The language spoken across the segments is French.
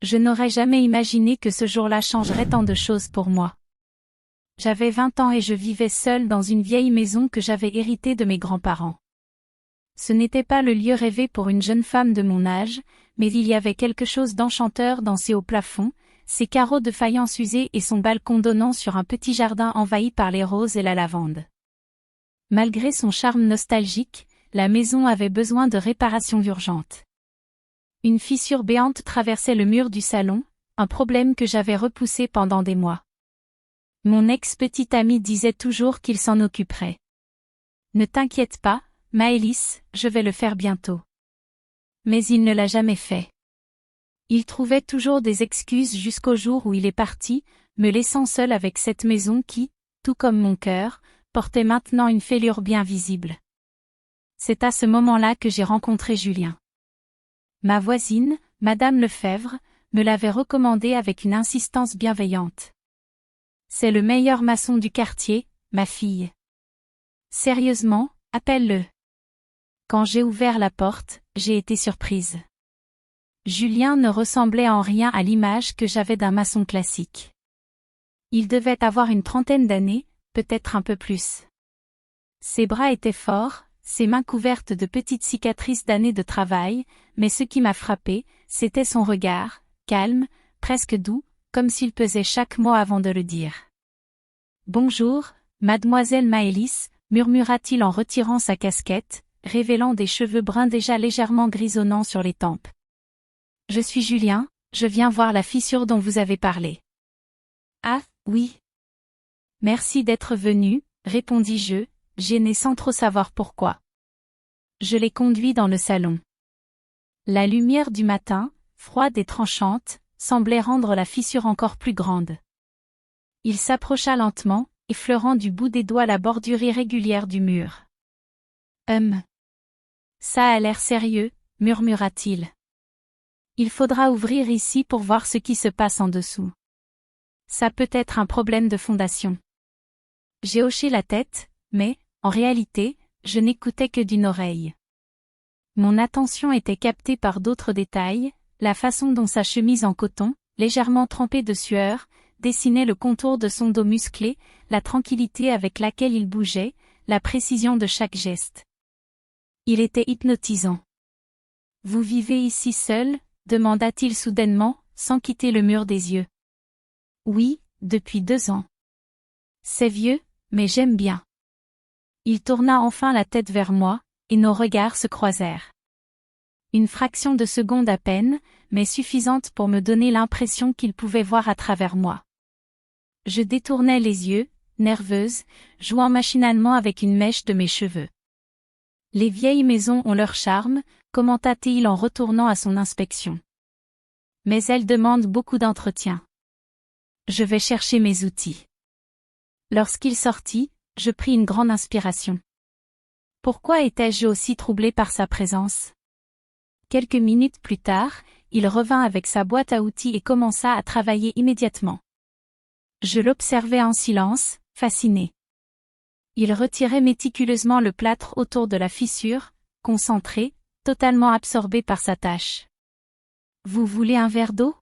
Je n'aurais jamais imaginé que ce jour-là changerait tant de choses pour moi. J'avais 20 ans et je vivais seule dans une vieille maison que j'avais héritée de mes grands-parents. Ce n'était pas le lieu rêvé pour une jeune femme de mon âge, mais il y avait quelque chose d'enchanteur dans ses hauts plafonds, ses carreaux de faïence usés et son balcon donnant sur un petit jardin envahi par les roses et la lavande. Malgré son charme nostalgique, la maison avait besoin de réparations urgentes. Une fissure béante traversait le mur du salon, un problème que j'avais repoussé pendant des mois. Mon ex-petit ami disait toujours qu'il s'en occuperait. Ne t'inquiète pas, Maëlys, je vais le faire bientôt. Mais il ne l'a jamais fait. Il trouvait toujours des excuses jusqu'au jour où il est parti, me laissant seule avec cette maison qui, tout comme mon cœur, portait maintenant une fêlure bien visible. C'est à ce moment-là que j'ai rencontré Julien. Ma voisine, Madame Lefebvre, me l'avait recommandé avec une insistance bienveillante. C'est le meilleur maçon du quartier, ma fille. Sérieusement, appelle-le. Quand j'ai ouvert la porte, j'ai été surprise. Julien ne ressemblait en rien à l'image que j'avais d'un maçon classique. Il devait avoir une trentaine d'années, peut-être un peu plus. Ses bras étaient forts, ses mains couvertes de petites cicatrices d'années de travail, mais ce qui m'a frappé, c'était son regard, calme, presque doux, comme s'il pesait chaque mot avant de le dire. « Bonjour, mademoiselle Maëlys », murmura-t-il en retirant sa casquette, révélant des cheveux bruns déjà légèrement grisonnants sur les tempes. « Je suis Julien, je viens voir la fissure dont vous avez parlé. »« Ah, oui. »« Merci d'être venu, » répondis-je, gêné sans trop savoir pourquoi. Je l'ai conduit dans le salon. La lumière du matin, froide et tranchante, semblait rendre la fissure encore plus grande. Il s'approcha lentement, effleurant du bout des doigts la bordure irrégulière du mur. Ça a l'air sérieux, murmura-t-il. Il faudra ouvrir ici pour voir ce qui se passe en dessous. Ça peut être un problème de fondation. J'ai hoché la tête, mais, en réalité, je n'écoutais que d'une oreille. Mon attention était captée par d'autres détails, la façon dont sa chemise en coton, légèrement trempée de sueur, dessinait le contour de son dos musclé, la tranquillité avec laquelle il bougeait, la précision de chaque geste. Il était hypnotisant. « Vous vivez ici seul ?» demanda-t-il soudainement, sans quitter le mur des yeux. « Oui, depuis 2 ans. C'est vieux, mais j'aime bien. » Il tourna enfin la tête vers moi, et nos regards se croisèrent. Une fraction de seconde à peine, mais suffisante pour me donner l'impression qu'il pouvait voir à travers moi. Je détournai les yeux, nerveuse, jouant machinalement avec une mèche de mes cheveux. « Les vieilles maisons ont leur charme », commenta-t-il en retournant à son inspection. « Mais elles demandent beaucoup d'entretien. Je vais chercher mes outils. » Lorsqu'il sortit, je pris une grande inspiration. Pourquoi étais-je aussi troublée par sa présence? Quelques minutes plus tard, il revint avec sa boîte à outils et commença à travailler immédiatement. Je l'observais en silence, fasciné. Il retirait méticuleusement le plâtre autour de la fissure, concentré, totalement absorbé par sa tâche. « Vous voulez un verre d'eau ?»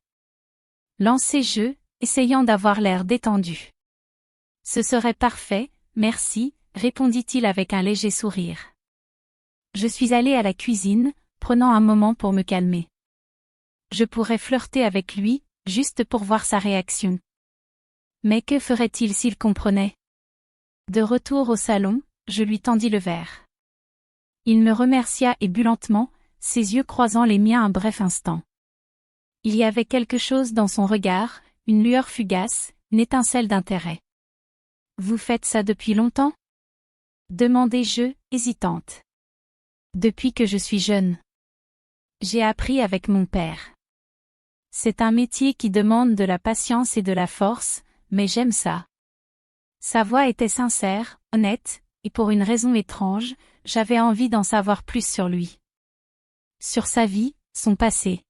lançai-je, essayant d'avoir l'air détendu. « Ce serait parfait, merci », répondit-il avec un léger sourire. Je suis allée à la cuisine, prenant un moment pour me calmer. Je pourrais flirter avec lui, juste pour voir sa réaction. Mais que ferait-il s'il comprenait? De retour au salon, je lui tendis le verre. Il me remercia et but lentement, ses yeux croisant les miens un bref instant. Il y avait quelque chose dans son regard, une lueur fugace, une étincelle d'intérêt. « Vous faites ça depuis longtemps ?» demandai-je, hésitante. « Depuis que je suis jeune. J'ai appris avec mon père. C'est un métier qui demande de la patience et de la force, mais j'aime ça. » Sa voix était sincère, honnête, et pour une raison étrange, j'avais envie d'en savoir plus sur lui. Sur sa vie, son passé.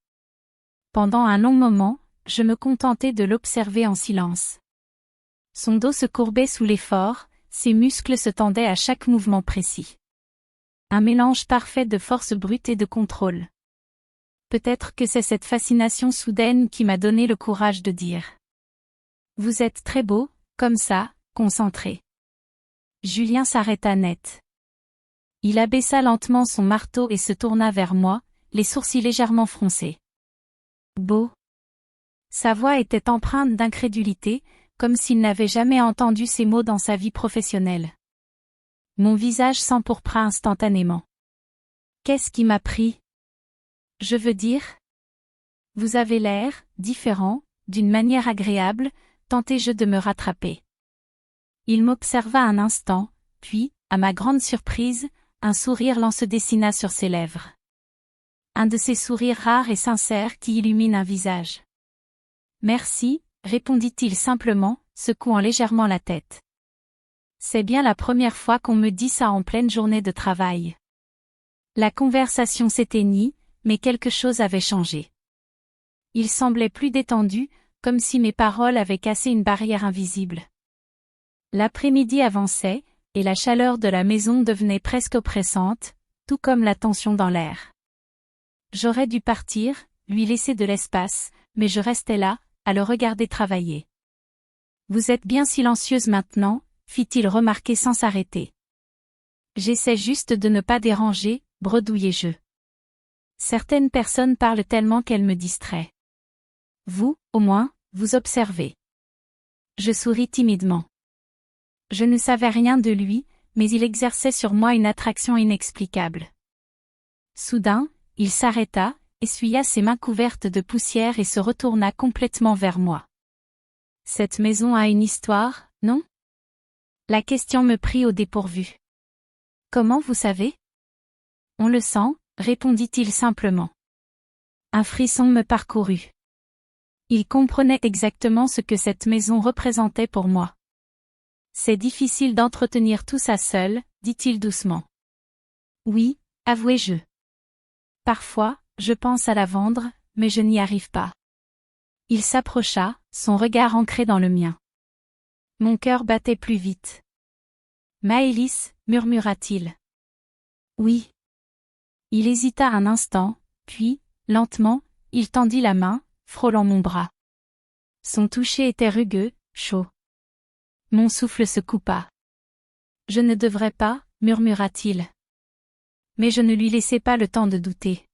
Pendant un long moment, je me contentais de l'observer en silence. Son dos se courbait sous l'effort, ses muscles se tendaient à chaque mouvement précis. Un mélange parfait de force brute et de contrôle. Peut-être que c'est cette fascination soudaine qui m'a donné le courage de dire. Vous êtes très beau, comme ça, concentré. Julien s'arrêta net. Il abaissa lentement son marteau et se tourna vers moi, les sourcils légèrement froncés. Beau. Sa voix était empreinte d'incrédulité, comme s'il n'avait jamais entendu ces mots dans sa vie professionnelle. Mon visage s'empourpra instantanément. Qu'est-ce qui m'a pris? Je veux dire? Vous avez l'air différent, d'une manière agréable, tentai-je de me rattraper. Il m'observa un instant, puis, à ma grande surprise, un sourire lent se dessina sur ses lèvres. Un de ces sourires rares et sincères qui illuminent un visage. Merci, répondit-il simplement, secouant légèrement la tête. C'est bien la première fois qu'on me dit ça en pleine journée de travail. La conversation s'éteignit, mais quelque chose avait changé. Il semblait plus détendu, comme si mes paroles avaient cassé une barrière invisible. L'après-midi avançait, et la chaleur de la maison devenait presque oppressante, tout comme la tension dans l'air. J'aurais dû partir, lui laisser de l'espace, mais je restais là, à le regarder travailler. Vous êtes bien silencieuse maintenant, fit-il remarquer sans s'arrêter. J'essaie juste de ne pas déranger, bredouillai-je. Certaines personnes parlent tellement qu'elles me distraient. Vous, au moins, vous observez. Je souris timidement. Je ne savais rien de lui, mais il exerçait sur moi une attraction inexplicable. Soudain, il s'arrêta, essuya ses mains couvertes de poussière et se retourna complètement vers moi. Cette maison a une histoire, non? La question me prit au dépourvu. Comment vous savez? On le sent, répondit-il simplement. Un frisson me parcourut. Il comprenait exactement ce que cette maison représentait pour moi. C'est difficile d'entretenir tout ça seul, dit-il doucement. Oui, avouai-je. Parfois, je pense à la vendre, mais je n'y arrive pas. Il s'approcha, son regard ancré dans le mien. Mon cœur battait plus vite. Maëlys, murmura-t-il. Oui. Il hésita un instant, puis, lentement, il tendit la main, frôlant mon bras. Son toucher était rugueux, chaud. Mon souffle se coupa. Je ne devrais pas, murmura-t-il. Mais je ne lui laissai pas le temps de douter.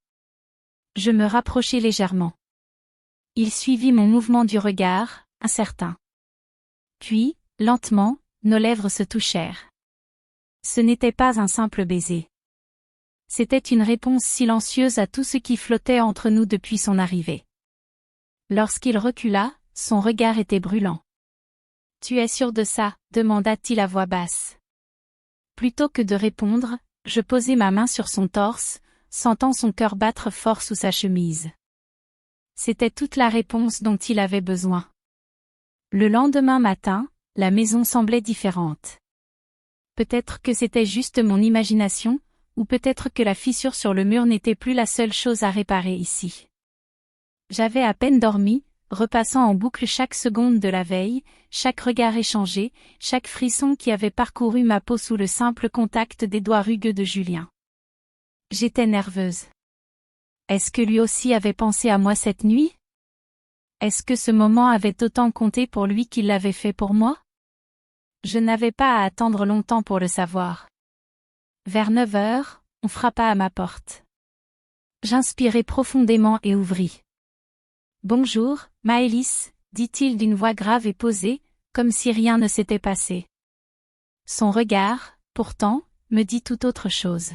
Je me rapprochai légèrement. Il suivit mon mouvement du regard, incertain. Puis, lentement, nos lèvres se touchèrent. Ce n'était pas un simple baiser. C'était une réponse silencieuse à tout ce qui flottait entre nous depuis son arrivée. Lorsqu'il recula, son regard était brûlant. « Tu es sûr de ça ?» demanda-t-il à voix basse. Plutôt que de répondre, je posai ma main sur son torse, sentant son cœur battre fort sous sa chemise. C'était toute la réponse dont il avait besoin. Le lendemain matin, la maison semblait différente. Peut-être que c'était juste mon imagination, ou peut-être que la fissure sur le mur n'était plus la seule chose à réparer ici. J'avais à peine dormi, repassant en boucle chaque seconde de la veille, chaque regard échangé, chaque frisson qui avait parcouru ma peau sous le simple contact des doigts rugueux de Julien. J'étais nerveuse. Est-ce que lui aussi avait pensé à moi cette nuit? Est-ce que ce moment avait autant compté pour lui qu'il l'avait fait pour moi? Je n'avais pas à attendre longtemps pour le savoir. Vers 9 heures, on frappa à ma porte. J'inspirai profondément et ouvris. « Bonjour, Maëlys » dit-il d'une voix grave et posée, comme si rien ne s'était passé. Son regard, pourtant, me dit tout autre chose.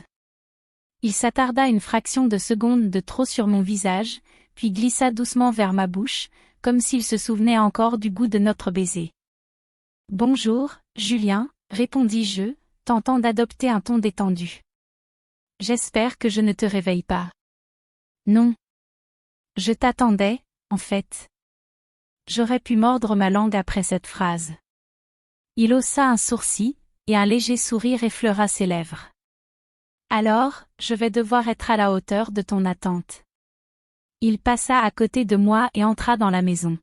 Il s'attarda une fraction de seconde de trop sur mon visage, puis glissa doucement vers ma bouche, comme s'il se souvenait encore du goût de notre baiser. « Bonjour, Julien » répondis-je, tentant d'adopter un ton détendu. « J'espère que je ne te réveille pas. »« Non. Je t'attendais, en fait. » J'aurais pu mordre ma langue après cette phrase. Il haussa un sourcil, et un léger sourire effleura ses lèvres. « Alors, je vais devoir être à la hauteur de ton attente. » Il passa à côté de moi et entra dans la maison.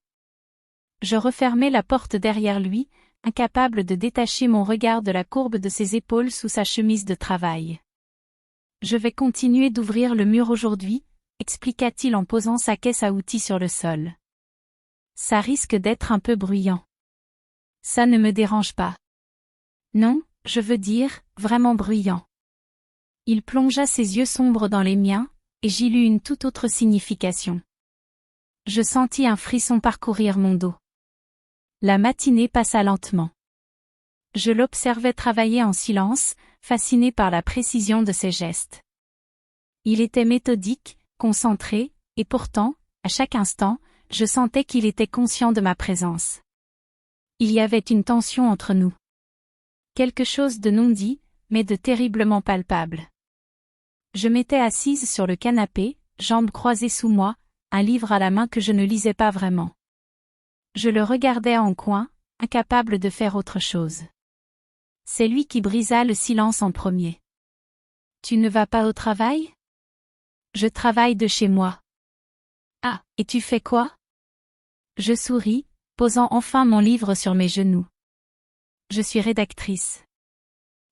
Je refermai la porte derrière lui, incapable de détacher mon regard de la courbe de ses épaules sous sa chemise de travail. « Je vais continuer d'ouvrir le mur aujourd'hui, » expliqua-t-il en posant sa caisse à outils sur le sol. Ça risque d'être un peu bruyant. Ça ne me dérange pas. Non, je veux dire, vraiment bruyant. Il plongea ses yeux sombres dans les miens, et j'y lus une toute autre signification. Je sentis un frisson parcourir mon dos. La matinée passa lentement. Je l'observais travailler en silence, fasciné par la précision de ses gestes. Il était méthodique, concentré, et pourtant, à chaque instant, je sentais qu'il était conscient de ma présence. Il y avait une tension entre nous. Quelque chose de non dit, mais de terriblement palpable. Je m'étais assise sur le canapé, jambes croisées sous moi, un livre à la main que je ne lisais pas vraiment. Je le regardais en coin, incapable de faire autre chose. C'est lui qui brisa le silence en premier. « Tu ne vas pas au travail ? » ?»« Je travaille de chez moi. »« Ah, et tu fais quoi ?» Je souris, posant enfin mon livre sur mes genoux. « Je suis rédactrice. »«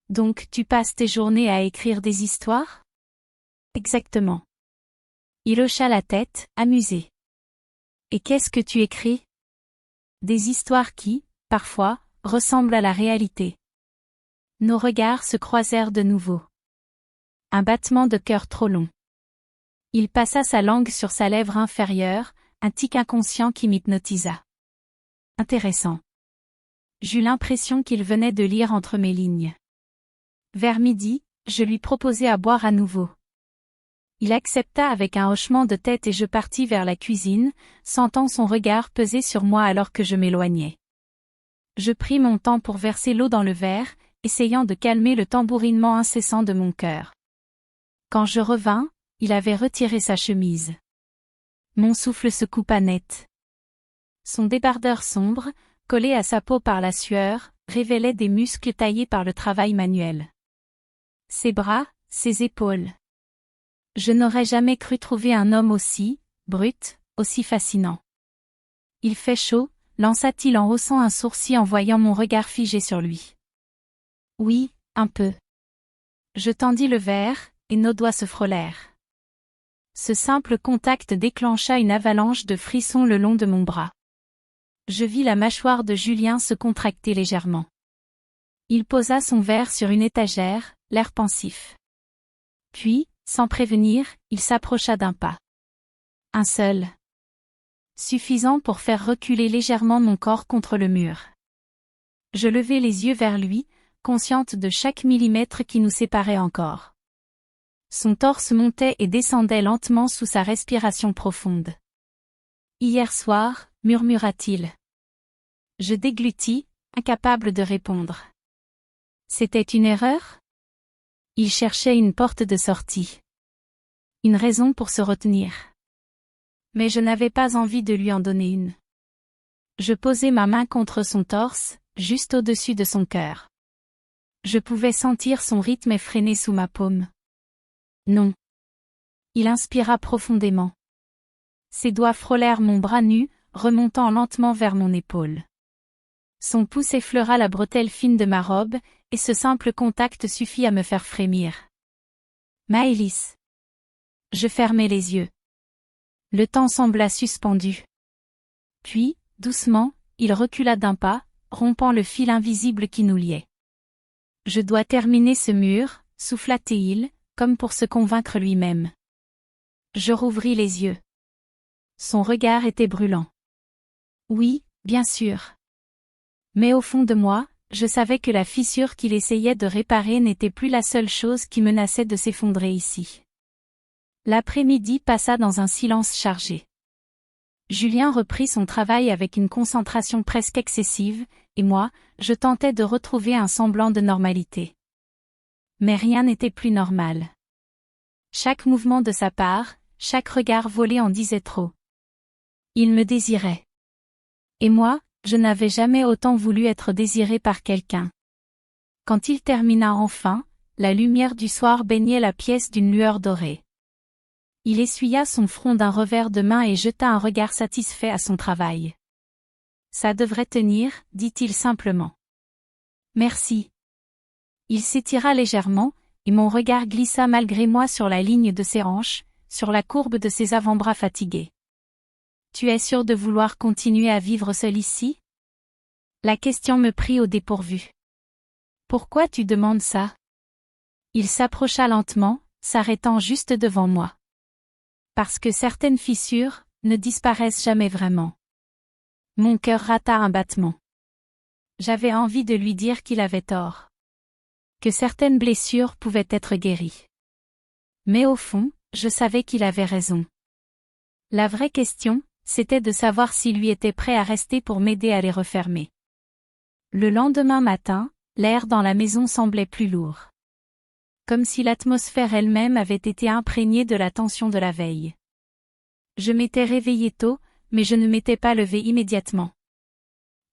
Donc tu passes tes journées à écrire des histoires ? » ?»« Exactement. » Il hocha la tête, amusé. « Et qu'est-ce que tu écris ? » ?»« Des histoires qui, parfois, ressemblent à la réalité. » Nos regards se croisèrent de nouveau. Un battement de cœur trop long. Il passa sa langue sur sa lèvre inférieure, un tic inconscient qui m'hypnotisa. Intéressant. J'eus l'impression qu'il venait de lire entre mes lignes. Vers midi, je lui proposai à boire à nouveau. Il accepta avec un hochement de tête et je partis vers la cuisine, sentant son regard peser sur moi alors que je m'éloignais. Je pris mon temps pour verser l'eau dans le verre, essayant de calmer le tambourinement incessant de mon cœur. Quand je revins, il avait retiré sa chemise. Mon souffle se coupa net. Son débardeur sombre, collé à sa peau par la sueur, révélait des muscles taillés par le travail manuel. Ses bras, ses épaules. Je n'aurais jamais cru trouver un homme aussi, brut, aussi fascinant. « Il fait chaud », lança-t-il en haussant un sourcil en voyant mon regard figé sur lui. « Oui, un peu. » Je tendis le verre, et nos doigts se frôlèrent. Ce simple contact déclencha une avalanche de frissons le long de mon bras. Je vis la mâchoire de Julien se contracter légèrement. Il posa son verre sur une étagère, l'air pensif. Puis, sans prévenir, il s'approcha d'un pas. Un seul. Suffisant pour faire reculer légèrement mon corps contre le mur. Je levai les yeux vers lui, consciente de chaque millimètre qui nous séparait encore. Son torse montait et descendait lentement sous sa respiration profonde. « Hier soir », murmura-t-il. Je déglutis, incapable de répondre. C'était une erreur ? Il cherchait une porte de sortie. Une raison pour se retenir. Mais je n'avais pas envie de lui en donner une. Je posai ma main contre son torse, juste au-dessus de son cœur. Je pouvais sentir son rythme effréné sous ma paume. Non. Il inspira profondément. Ses doigts frôlèrent mon bras nu, remontant lentement vers mon épaule. Son pouce effleura la bretelle fine de ma robe, et ce simple contact suffit à me faire frémir. Maëlys. Je fermai les yeux. Le temps sembla suspendu. Puis, doucement, il recula d'un pas, rompant le fil invisible qui nous liait. Je dois terminer ce mur, souffla-t-il, comme pour se convaincre lui-même. Je rouvris les yeux. Son regard était brûlant. Oui, bien sûr. Mais au fond de moi, je savais que la fissure qu'il essayait de réparer n'était plus la seule chose qui menaçait de s'effondrer ici. L'après-midi passa dans un silence chargé. Julien reprit son travail avec une concentration presque excessive, et moi, je tentais de retrouver un semblant de normalité. Mais rien n'était plus normal. Chaque mouvement de sa part, chaque regard volé en disait trop. Il me désirait. Et moi, je n'avais jamais autant voulu être désiré par quelqu'un. Quand il termina enfin, la lumière du soir baignait la pièce d'une lueur dorée. Il essuya son front d'un revers de main et jeta un regard satisfait à son travail. « Ça devrait tenir, dit-il simplement. »« Merci. » Il s'étira légèrement, et mon regard glissa malgré moi sur la ligne de ses hanches, sur la courbe de ses avant-bras fatigués. Tu es sûr de vouloir continuer à vivre seul ici? La question me prit au dépourvu. Pourquoi tu demandes ça? Il s'approcha lentement, s'arrêtant juste devant moi. Parce que certaines fissures ne disparaissent jamais vraiment. Mon cœur rata un battement. J'avais envie de lui dire qu'il avait tort. Que certaines blessures pouvaient être guéries. Mais au fond, je savais qu'il avait raison. La vraie question, c'était de savoir s'il lui était prêt à rester pour m'aider à les refermer. Le lendemain matin, l'air dans la maison semblait plus lourd. Comme si l'atmosphère elle-même avait été imprégnée de la tension de la veille. Je m'étais réveillée tôt, mais je ne m'étais pas levée immédiatement.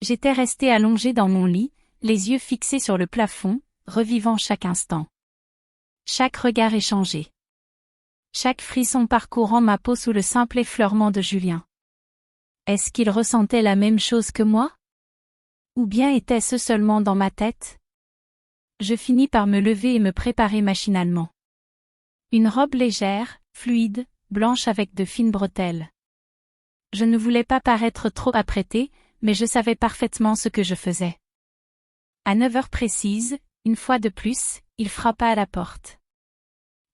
J'étais restée allongée dans mon lit, les yeux fixés sur le plafond, revivant chaque instant. Chaque regard échangé. Chaque frisson parcourant ma peau sous le simple effleurement de Julien. Est-ce qu'il ressentait la même chose que moi? Ou bien était-ce seulement dans ma tête? Je finis par me lever et me préparer machinalement. Une robe légère, fluide, blanche avec de fines bretelles. Je ne voulais pas paraître trop apprêtée, mais je savais parfaitement ce que je faisais. À 9 heures précises, une fois de plus, il frappa à la porte.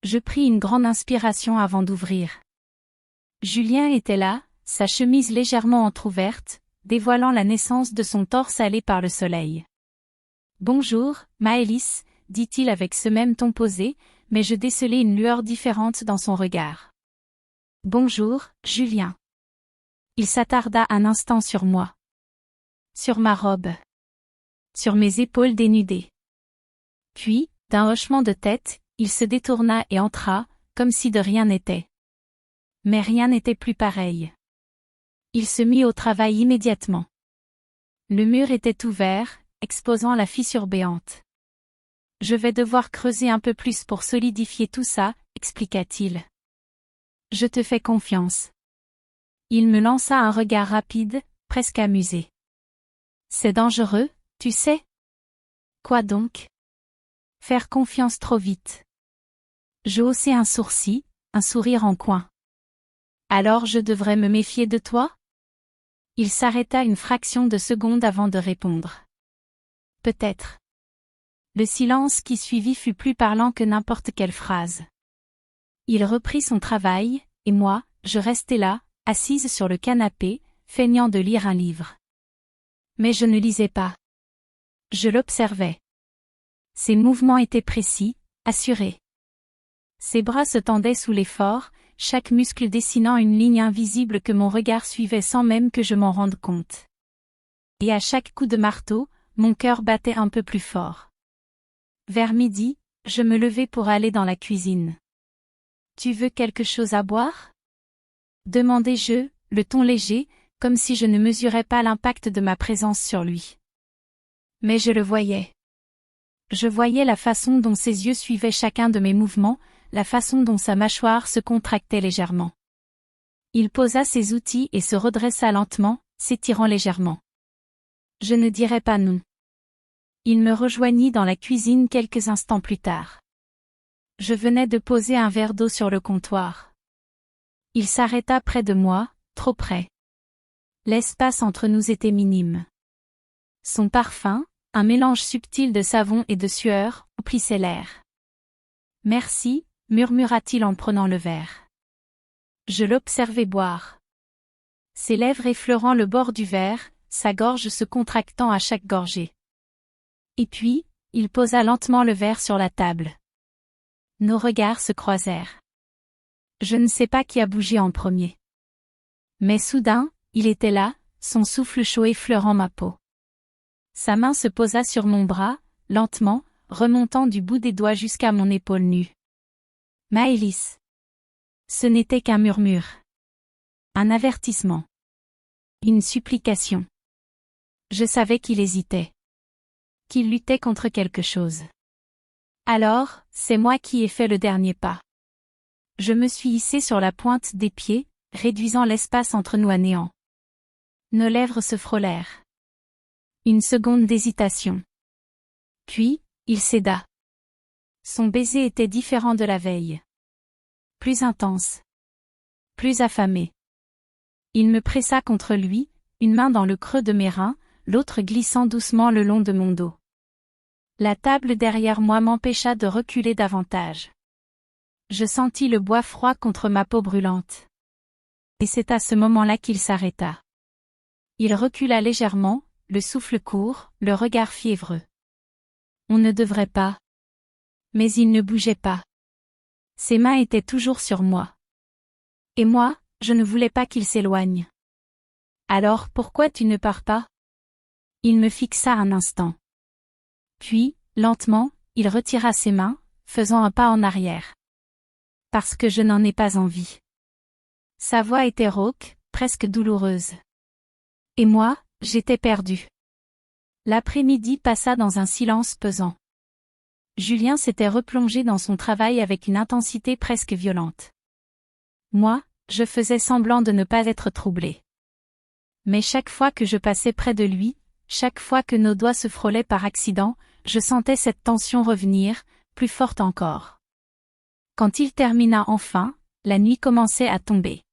Je pris une grande inspiration avant d'ouvrir. Julien était là, sa chemise légèrement entr'ouverte, dévoilant la naissance de son torse hâlé par le soleil. « Bonjour, Maëlys » dit-il avec ce même ton posé, mais je décelai une lueur différente dans son regard. « Bonjour, Julien. » Il s'attarda un instant sur moi. Sur ma robe. Sur mes épaules dénudées. Puis, d'un hochement de tête, il se détourna et entra, comme si de rien n'était. Mais rien n'était plus pareil. Il se mit au travail immédiatement. Le mur était ouvert, exposant la fissure béante. « Je vais devoir creuser un peu plus pour solidifier tout ça, » expliqua-t-il. « Je te fais confiance. » Il me lança un regard rapide, presque amusé. « C'est dangereux, tu sais. » « Quoi donc? » « Faire confiance trop vite. » Je haussai un sourcil, un sourire en coin. « Alors je devrais me méfier de toi? » Il s'arrêta une fraction de seconde avant de répondre. « Peut-être. » Le silence qui suivit fut plus parlant que n'importe quelle phrase. Il reprit son travail, et moi, je restais là, assise sur le canapé, feignant de lire un livre. Mais je ne lisais pas. Je l'observais. Ses mouvements étaient précis, assurés. Ses bras se tendaient sous l'effort, chaque muscle dessinant une ligne invisible que mon regard suivait sans même que je m'en rende compte. Et à chaque coup de marteau, mon cœur battait un peu plus fort. Vers midi, je me levai pour aller dans la cuisine. « Tu veux quelque chose à boire? » demandai-je, le ton léger, comme si je ne mesurais pas l'impact de ma présence sur lui. Mais je le voyais. Je voyais la façon dont ses yeux suivaient chacun de mes mouvements, la façon dont sa mâchoire se contractait légèrement. Il posa ses outils et se redressa lentement, s'étirant légèrement. Je ne dirais pas non. Il me rejoignit dans la cuisine quelques instants plus tard. Je venais de poser un verre d'eau sur le comptoir. Il s'arrêta près de moi, trop près. L'espace entre nous était minime. Son parfum, un mélange subtil de savon et de sueur, emplissait l'air. « Merci » murmura-t-il en prenant le verre. Je l'observai boire. Ses lèvres effleurant le bord du verre, sa gorge se contractant à chaque gorgée. Et puis, il posa lentement le verre sur la table. Nos regards se croisèrent. Je ne sais pas qui a bougé en premier. Mais soudain, il était là, son souffle chaud effleurant ma peau. Sa main se posa sur mon bras, lentement, remontant du bout des doigts jusqu'à mon épaule nue. « Maëlys. » Ce n'était qu'un murmure. Un avertissement. Une supplication. Je savais qu'il hésitait. Qu'il luttait contre quelque chose. Alors, c'est moi qui ai fait le dernier pas. Je me suis hissée sur la pointe des pieds, réduisant l'espace entre nous à néant. Nos lèvres se frôlèrent. Une seconde d'hésitation. Puis, il céda. Son baiser était différent de la veille. Plus intense. plus affamé. Il me pressa contre lui, une main dans le creux de mes reins, l'autre glissant doucement le long de mon dos. La table derrière moi m'empêcha de reculer davantage. Je sentis le bois froid contre ma peau brûlante. Et c'est à ce moment-là qu'il s'arrêta. Il recula légèrement, le souffle court, le regard fiévreux. On ne devrait pas. Mais il ne bougeait pas. Ses mains étaient toujours sur moi. Et moi, je ne voulais pas qu'il s'éloigne. Alors pourquoi tu ne pars pas? Il me fixa un instant. Puis, lentement, il retira ses mains, faisant un pas en arrière. Parce que je n'en ai pas envie. Sa voix était rauque, presque douloureuse. Et moi, j'étais perdue. L'après-midi passa dans un silence pesant. Julien s'était replongé dans son travail avec une intensité presque violente. Moi, je faisais semblant de ne pas être troublée. Mais chaque fois que je passais près de lui, chaque fois que nos doigts se frôlaient par accident, je sentais cette tension revenir, plus forte encore. Quand il termina enfin, la nuit commençait à tomber.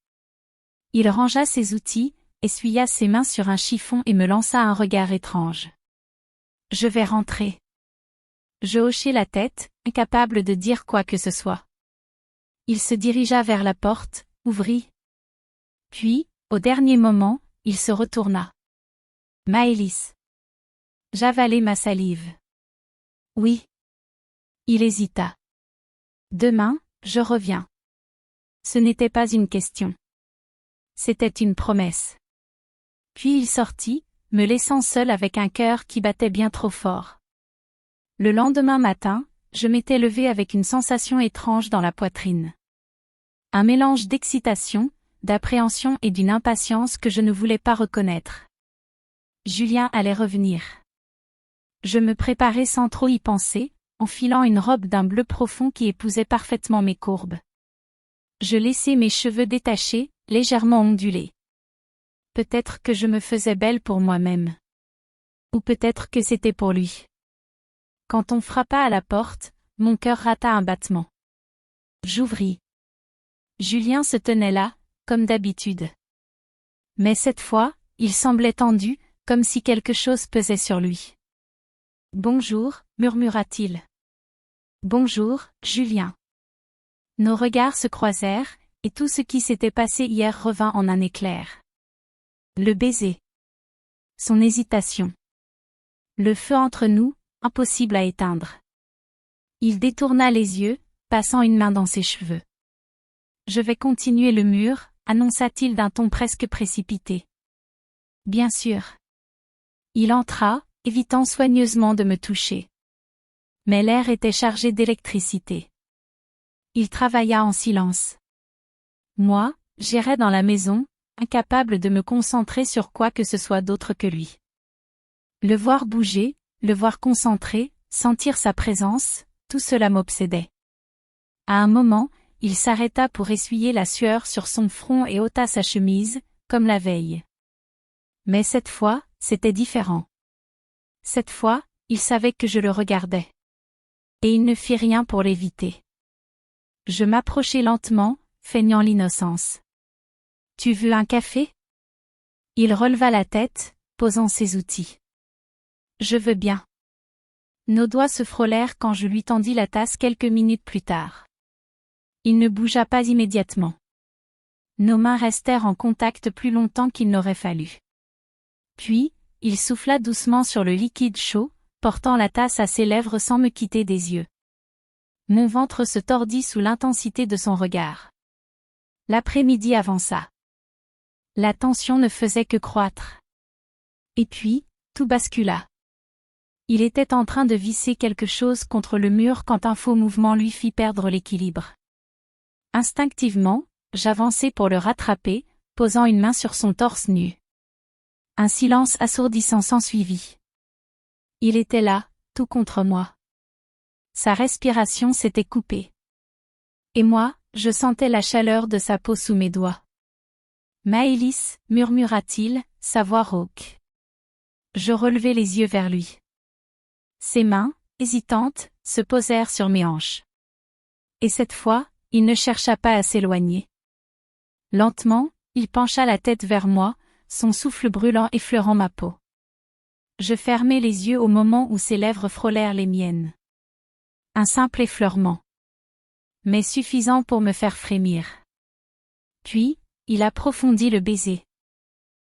Il rangea ses outils, essuya ses mains sur un chiffon et me lança un regard étrange. « Je vais rentrer. » Je hochai la tête, incapable de dire quoi que ce soit. Il se dirigea vers la porte, ouvrit. Puis, au dernier moment, il se retourna. « Maëlys. » J'avalai ma salive. « Oui. » Il hésita. « Demain, je reviens. » Ce n'était pas une question. C'était une promesse. Puis il sortit, me laissant seule avec un cœur qui battait bien trop fort. Le lendemain matin, je m'étais levée avec une sensation étrange dans la poitrine. Un mélange d'excitation, d'appréhension et d'une impatience que je ne voulais pas reconnaître. Julien allait revenir. Je me préparais sans trop y penser, enfilant une robe d'un bleu profond qui épousait parfaitement mes courbes. Je laissais mes cheveux détachés, légèrement ondulés. Peut-être que je me faisais belle pour moi-même. Ou peut-être que c'était pour lui. Quand on frappa à la porte, mon cœur rata un battement. J'ouvris. Julien se tenait là, comme d'habitude. Mais cette fois, il semblait tendu, comme si quelque chose pesait sur lui. « Bonjour », murmura-t-il. « Bonjour, Julien. » Nos regards se croisèrent, et tout ce qui s'était passé hier revint en un éclair. Le baiser. Son hésitation. Le feu entre nous, impossible à éteindre. Il détourna les yeux, passant une main dans ses cheveux. « Je vais continuer le mur », annonça-t-il d'un ton presque précipité. « Bien sûr. » Il entra, évitant soigneusement de me toucher. Mais l'air était chargé d'électricité. Il travailla en silence. Moi, j'errais dans la maison, incapable de me concentrer sur quoi que ce soit d'autre que lui. Le voir bouger, le voir concentré, sentir sa présence, tout cela m'obsédait. À un moment, il s'arrêta pour essuyer la sueur sur son front et ôta sa chemise, comme la veille. Mais cette fois, c'était différent. Cette fois, il savait que je le regardais. Et il ne fit rien pour l'éviter. Je m'approchai lentement, feignant l'innocence. « Tu veux un café ?» Il releva la tête, posant ses outils. « Je veux bien. » Nos doigts se frôlèrent quand je lui tendis la tasse quelques minutes plus tard. Il ne bougea pas immédiatement. Nos mains restèrent en contact plus longtemps qu'il n'aurait fallu. Puis, il souffla doucement sur le liquide chaud, portant la tasse à ses lèvres sans me quitter des yeux. Mon ventre se tordit sous l'intensité de son regard. L'après-midi avança. La tension ne faisait que croître. Et puis, tout bascula. Il était en train de visser quelque chose contre le mur quand un faux mouvement lui fit perdre l'équilibre. Instinctivement, j'avançai pour le rattraper, posant une main sur son torse nu. Un silence assourdissant s'ensuivit. Il était là, tout contre moi. Sa respiration s'était coupée. Et moi, je sentais la chaleur de sa peau sous mes doigts. « Maëlys » murmura-t-il, sa voix rauque. Je relevai les yeux vers lui. Ses mains, hésitantes, se posèrent sur mes hanches. Et cette fois, il ne chercha pas à s'éloigner. Lentement, il pencha la tête vers moi, son souffle brûlant effleurant ma peau. Je fermai les yeux au moment où ses lèvres frôlèrent les miennes. Un simple effleurement. Mais suffisant pour me faire frémir. Puis, il approfondit le baiser.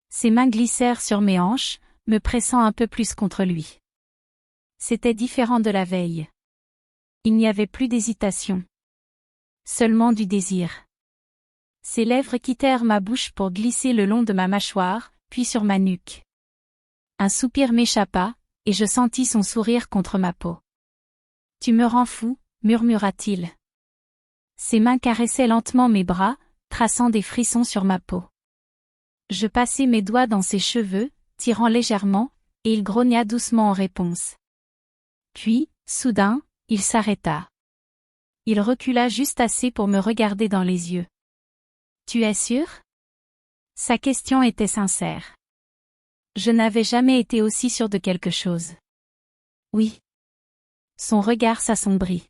Ses mains glissèrent sur mes hanches, me pressant un peu plus contre lui. C'était différent de la veille. Il n'y avait plus d'hésitation. Seulement du désir. Ses lèvres quittèrent ma bouche pour glisser le long de ma mâchoire, puis sur ma nuque. Un soupir m'échappa, et je sentis son sourire contre ma peau. « Tu me rends fou », murmura-t-il. Ses mains caressaient lentement mes bras, traçant des frissons sur ma peau. Je passai mes doigts dans ses cheveux, tirant légèrement, et il grogna doucement en réponse. Puis, soudain, il s'arrêta. Il recula juste assez pour me regarder dans les yeux. « Tu es sûr ?» Sa question était sincère. Je n'avais jamais été aussi sûr de quelque chose. Oui. Son regard s'assombrit.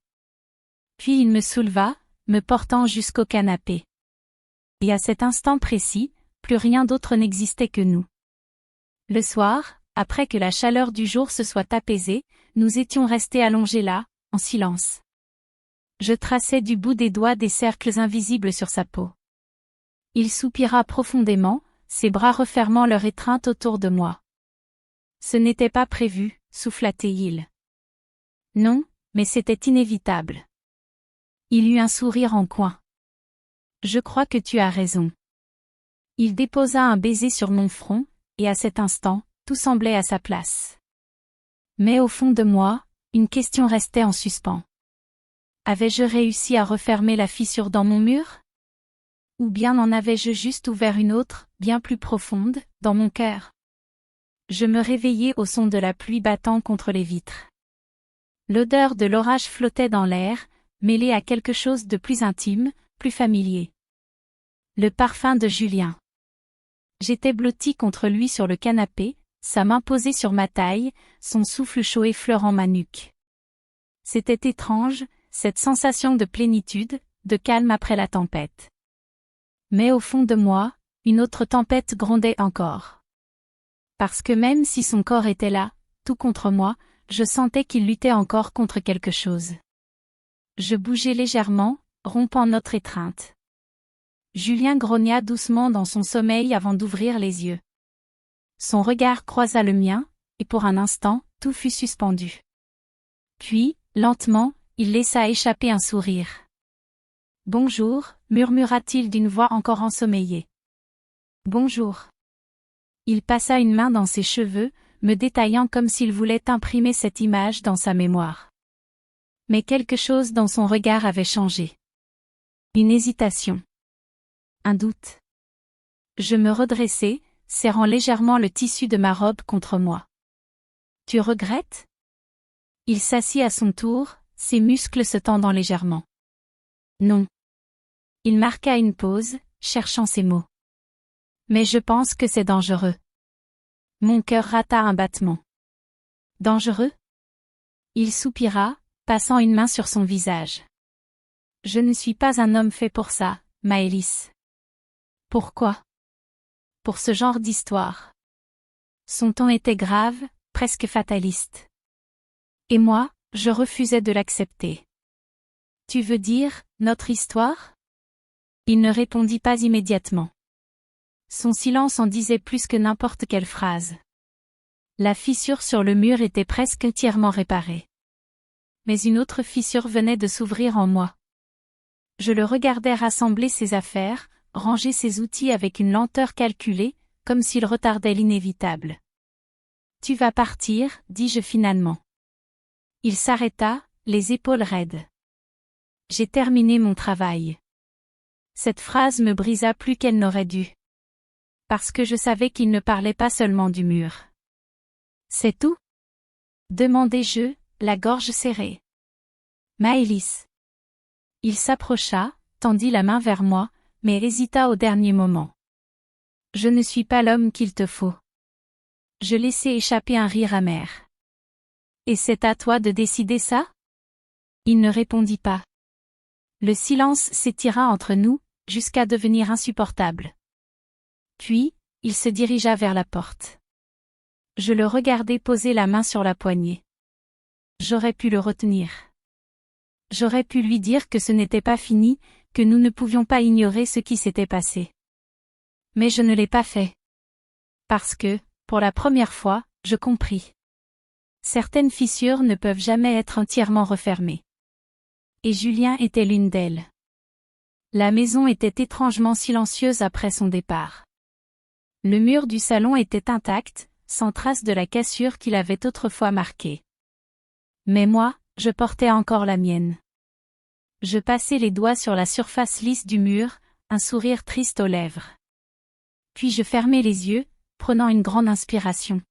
Puis il me souleva, me portant jusqu'au canapé. Et à cet instant précis, plus rien d'autre n'existait que nous. Le soir, après que la chaleur du jour se soit apaisée, nous étions restés allongés là, en silence. Je traçais du bout des doigts des cercles invisibles sur sa peau. Il soupira profondément, ses bras refermant leur étreinte autour de moi. Ce n'était pas prévu, souffla-t-il. Non, mais c'était inévitable. Il eut un sourire en coin. Je crois que tu as raison. Il déposa un baiser sur mon front, et à cet instant, tout semblait à sa place. Mais au fond de moi, une question restait en suspens. Avais-je réussi à refermer la fissure dans mon mur? Ou bien en avais-je juste ouvert une autre, bien plus profonde, dans mon cœur? Je me réveillai au son de la pluie battant contre les vitres. L'odeur de l'orage flottait dans l'air, mêlée à quelque chose de plus intime, plus familier. Le parfum de Julien. J'étais blottie contre lui sur le canapé, sa main posée sur ma taille, son souffle chaud effleurant ma nuque. C'était étrange, cette sensation de plénitude, de calme après la tempête. Mais au fond de moi, une autre tempête grondait encore. Parce que même si son corps était là, tout contre moi, je sentais qu'il luttait encore contre quelque chose. Je bougeais légèrement, rompant notre étreinte. Julien grogna doucement dans son sommeil avant d'ouvrir les yeux. Son regard croisa le mien, et pour un instant, tout fut suspendu. Puis, lentement, il laissa échapper un sourire. « Bonjour », murmura-t-il d'une voix encore ensommeillée. « Bonjour. » Il passa une main dans ses cheveux, me détaillant comme s'il voulait imprimer cette image dans sa mémoire. Mais quelque chose dans son regard avait changé. Une hésitation. Un doute. Je me redressai, serrant légèrement le tissu de ma robe contre moi. « Tu regrettes ?» Il s'assit à son tour, ses muscles se tendant légèrement. « Non. » Il marqua une pause, cherchant ses mots. « Mais je pense que c'est dangereux. » Mon cœur rata un battement. « Dangereux ?» Il soupira, passant une main sur son visage. « Je ne suis pas un homme fait pour ça, Maëlys. » « Pourquoi ? » « Pour ce genre d'histoire. » Son ton était grave, presque fataliste. Et moi, je refusais de l'accepter. « Tu veux dire, notre histoire ? » Il ne répondit pas immédiatement. Son silence en disait plus que n'importe quelle phrase. La fissure sur le mur était presque entièrement réparée. Mais une autre fissure venait de s'ouvrir en moi. Je le regardais rassembler ses affaires, ranger ses outils avec une lenteur calculée, comme s'il retardait l'inévitable. « Tu vas partir, dis-je finalement. » Il s'arrêta, les épaules raides. « J'ai terminé mon travail. » Cette phrase me brisa plus qu'elle n'aurait dû. Parce que je savais qu'il ne parlait pas seulement du mur. « C'est tout ? » demandai-je, la gorge serrée. « Maëlys. » Il s'approcha, tendit la main vers moi, mais hésita au dernier moment. « Je ne suis pas l'homme qu'il te faut. » Je laissai échapper un rire amer. « Et c'est à toi de décider ça ? » Il ne répondit pas. Le silence s'étira entre nous, jusqu'à devenir insupportable. Puis, il se dirigea vers la porte. Je le regardai poser la main sur la poignée. J'aurais pu le retenir. J'aurais pu lui dire que ce n'était pas fini, que nous ne pouvions pas ignorer ce qui s'était passé. Mais je ne l'ai pas fait. Parce que, pour la première fois, je compris. Certaines fissures ne peuvent jamais être entièrement refermées. Et Julien était l'une d'elles. La maison était étrangement silencieuse après son départ. Le mur du salon était intact, sans trace de la cassure qu'il avait autrefois marquée. Mais moi, je portais encore la mienne. Je passai les doigts sur la surface lisse du mur, un sourire triste aux lèvres. Puis je fermai les yeux, prenant une grande inspiration.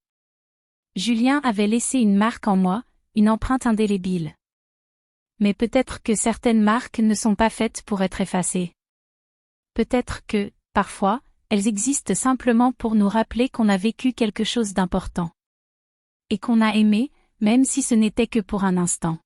Julien avait laissé une marque en moi, une empreinte indélébile. Mais peut-être que certaines marques ne sont pas faites pour être effacées. Peut-être que, parfois, elles existent simplement pour nous rappeler qu'on a vécu quelque chose d'important. Et qu'on a aimé, même si ce n'était que pour un instant.